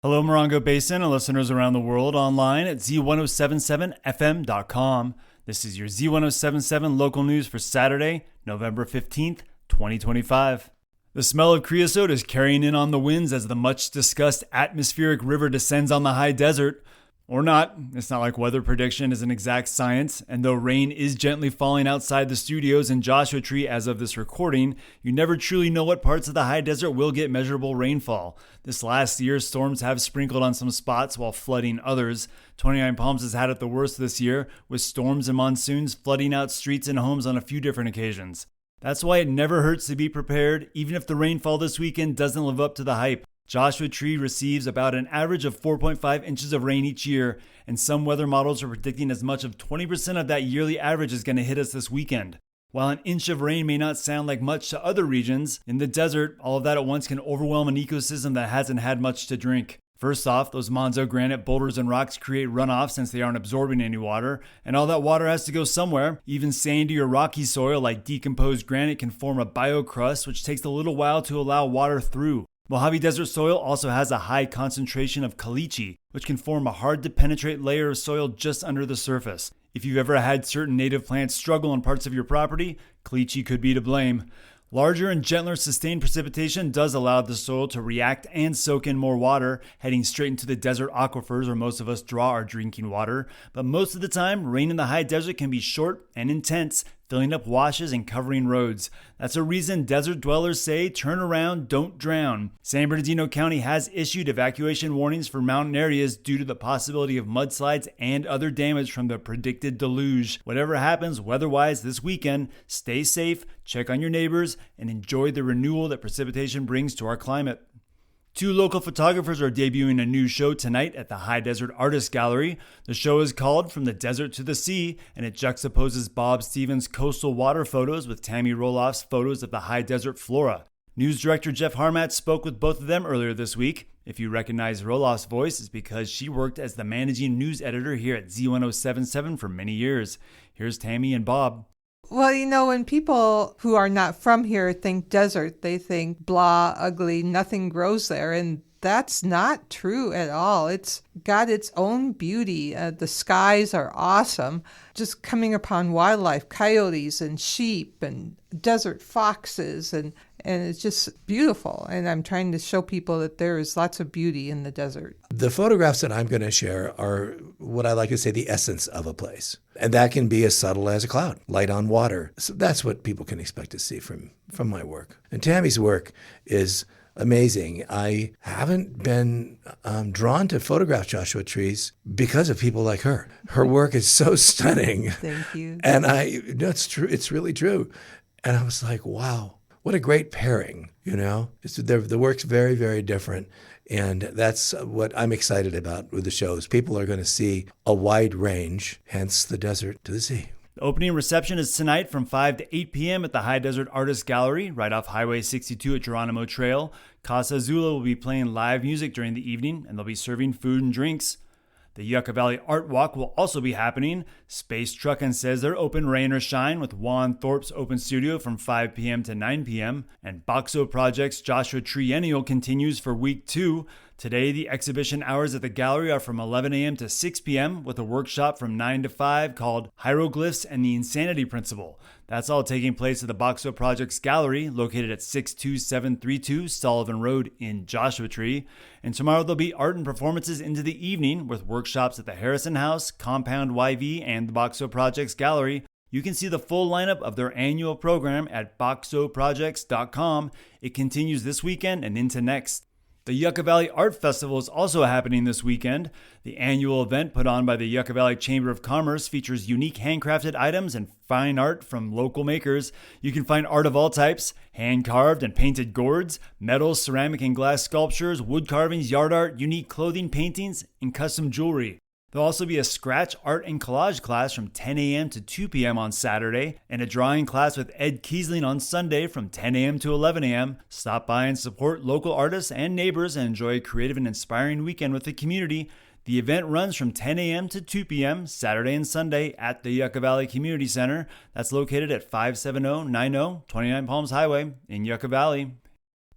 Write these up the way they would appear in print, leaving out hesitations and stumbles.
Hello, Morongo Basin and listeners around the world online at Z107.7 FM.com. This is your Z107.7 Local News for Saturday, November 15th, 2025. The smell of creosote is carrying in on the winds as the much-discussed atmospheric river descends on the high desert. Or not. It's not like weather prediction is an exact science, and though rain is gently falling outside the studios in Joshua Tree as of this recording, you never truly know what parts of the high desert will get measurable rainfall. This last year, storms have sprinkled on some spots while flooding others. 29 Palms has had it the worst this year, with storms and monsoons flooding out streets and homes on a few different occasions. That's why it never hurts to be prepared, even if the rainfall this weekend doesn't live up to the hype. Joshua Tree receives about an average of 4.5 inches of rain each year, and some weather models are predicting as much of 20% of that yearly average is going to hit us this weekend. While an inch of rain may not sound like much to other regions, in the desert, all of that at once can overwhelm an ecosystem that hasn't had much to drink. First off, those Monzo granite boulders and rocks create runoff since they aren't absorbing any water, and all that water has to go somewhere. Even sandy or rocky soil like decomposed granite can form a biocrust, which takes a little while to allow water through. Mojave Desert soil also has a high concentration of caliche, which can form a hard-to-penetrate layer of soil just under the surface. If you've ever had certain native plants struggle on parts of your property, caliche could be to blame. Larger and gentler sustained precipitation does allow the soil to react and soak in more water, heading straight into the desert aquifers where most of us draw our drinking water. But most of the time, rain in the high desert can be short and intense, filling up washes and covering roads. That's a reason desert dwellers say, turn around, don't drown. San Bernardino County has issued evacuation warnings for mountain areas due to the possibility of mudslides and other damage from the predicted deluge. Whatever happens weather-wise this weekend, stay safe, check on your neighbors, and enjoy the renewal that precipitation brings to our climate. Two local photographers are debuting a new show tonight at the High Desert Artist Gallery. The show is called From the Desert to the Sea, and it juxtaposes Bob Stevens' coastal water photos with Tammy Roloff's photos of the high desert flora. News director Jeff Harmat spoke with both of them earlier this week. If you recognize Roloff's voice, it's because she worked as the managing news editor here at Z107.7 for many years. Here's Tammy and Bob. Well, when people who are not from here think desert, they think blah, ugly, nothing grows there. And that's not true at all. It's got its own beauty. The skies are awesome. Just coming upon wildlife, coyotes and sheep and desert foxes, and it's just beautiful. And I'm trying to show people that there is lots of beauty in the desert. The photographs that I'm going to share are what I like to say the essence of a place. And that can be as subtle as a cloud, light on water. So that's what people can expect to see from my work. And Tammy's work is amazing. I haven't been drawn to photograph Joshua trees because of people like her. Her work is so stunning. Thank you. And it's true. It's really true. And I was like, wow, what a great pairing, The work's very, very different. And that's what I'm excited about with the shows. People are going to see a wide range, hence the desert to the sea. The opening reception is tonight from 5 to 8 p.m. at the High Desert Artist Gallery, right off Highway 62 at Geronimo Trail. Casa Azula will be playing live music during the evening, and they'll be serving food and drinks. The Yucca Valley Art Walk will also be happening. Space Truckin' says they're open rain or shine with Juan Thorpe's open studio from 5 p.m. to 9 p.m. And Boxo Project's Joshua Triennial continues for week 2. Today, the exhibition hours at the gallery are from 11 a.m. to 6 p.m. with a workshop from 9 to 5 called Hieroglyphs and the Insanity Principle. That's all taking place at the Boxo Projects Gallery, located at 62732 Sullivan Road in Joshua Tree. And tomorrow there'll be art and performances into the evening with workshops at the Harrison House, Compound YV, and the Boxo Projects Gallery. You can see the full lineup of their annual program at boxoprojects.com. It continues this weekend and into next. The Yucca Valley Art Festival is also happening this weekend. The annual event put on by the Yucca Valley Chamber of Commerce features unique handcrafted items and fine art from local makers. You can find art of all types, hand-carved and painted gourds, metal, ceramic, and glass sculptures, wood carvings, yard art, unique clothing, paintings, and custom jewelry. There'll also be a scratch, art, and collage class from 10 a.m. to 2 p.m. on Saturday, and a drawing class with Ed Kiesling on Sunday from 10 a.m. to 11 a.m. Stop by and support local artists and neighbors and enjoy a creative and inspiring weekend with the community. The event runs from 10 a.m. to 2 p.m. Saturday and Sunday at the Yucca Valley Community Center. That's located at 57090 29 Palms Highway in Yucca Valley.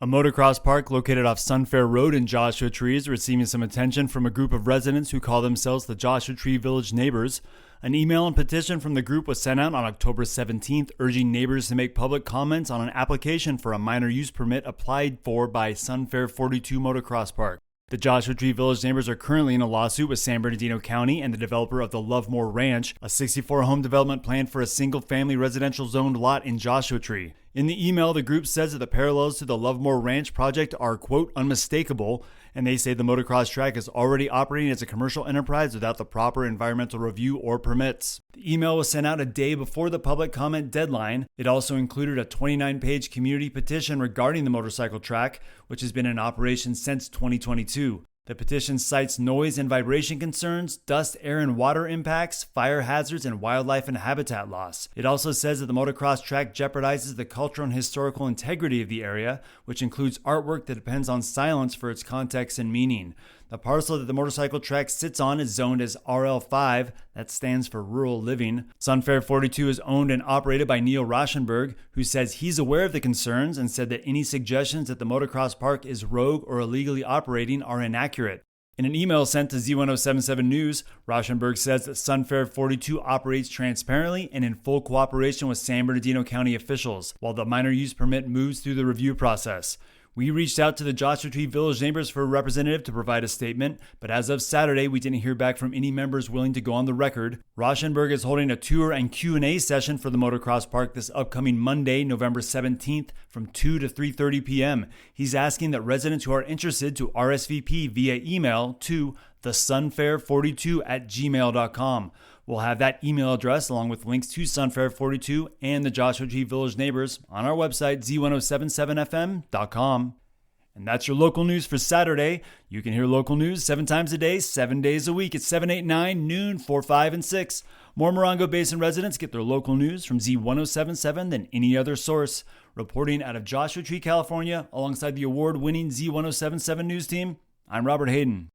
A motocross park located off Sunfair Road in Joshua Tree is receiving some attention from a group of residents who call themselves the Joshua Tree Village Neighbors. An email and petition from the group was sent out on October 17th, urging neighbors to make public comments on an application for a minor use permit applied for by Sunfair 42 Motocross Park. The Joshua Tree Village Neighbors are currently in a lawsuit with San Bernardino County and the developer of the Lovemore Ranch, a 64-home development plan for a single-family residential zoned lot in Joshua Tree. In the email, the group says that the parallels to the Lovemore Ranch project are, quote, unmistakable, and they say the motocross track is already operating as a commercial enterprise without the proper environmental review or permits. The email was sent out a day before the public comment deadline. It also included a 29-page community petition regarding the motorcycle track, which has been in operation since 2022. The petition cites noise and vibration concerns, dust, air, and water impacts, fire hazards, and wildlife and habitat loss. It also says that the motocross track jeopardizes the cultural and historical integrity of the area, which includes artwork that depends on silence for its context and meaning. The parcel that the motorcycle track sits on is zoned as RL5, that stands for Rural Living. Sunfair 42 is owned and operated by Neil Rauschenberg, who says he's aware of the concerns and said that any suggestions that the motocross park is rogue or illegally operating are inaccurate. In an email sent to Z107.7 News, Rauschenberg says that Sunfair 42 operates transparently and in full cooperation with San Bernardino County officials, while the minor use permit moves through the review process. We reached out to the Joshua Tree Village Neighbors for a representative to provide a statement, but as of Saturday, we didn't hear back from any members willing to go on the record. Rauschenberg is holding a tour and Q&A session for the motocross park this upcoming Monday, November 17th from 2 to 3:30 p.m. He's asking that residents who are interested to RSVP via email to thesunfair42@gmail.com. We'll have that email address along with links to Sunfair 42 and the Joshua Tree Village Neighbors on our website, Z107.7fm.com. And that's your local news for Saturday. You can hear local news 7 times a day, 7 days a week at 7, 8, 9, noon, 4, 5, and 6. More Morongo Basin residents get their local news from Z107.7 than any other source. Reporting out of Joshua Tree, California, alongside the award-winning Z107.7 News team, I'm Robert Hayden.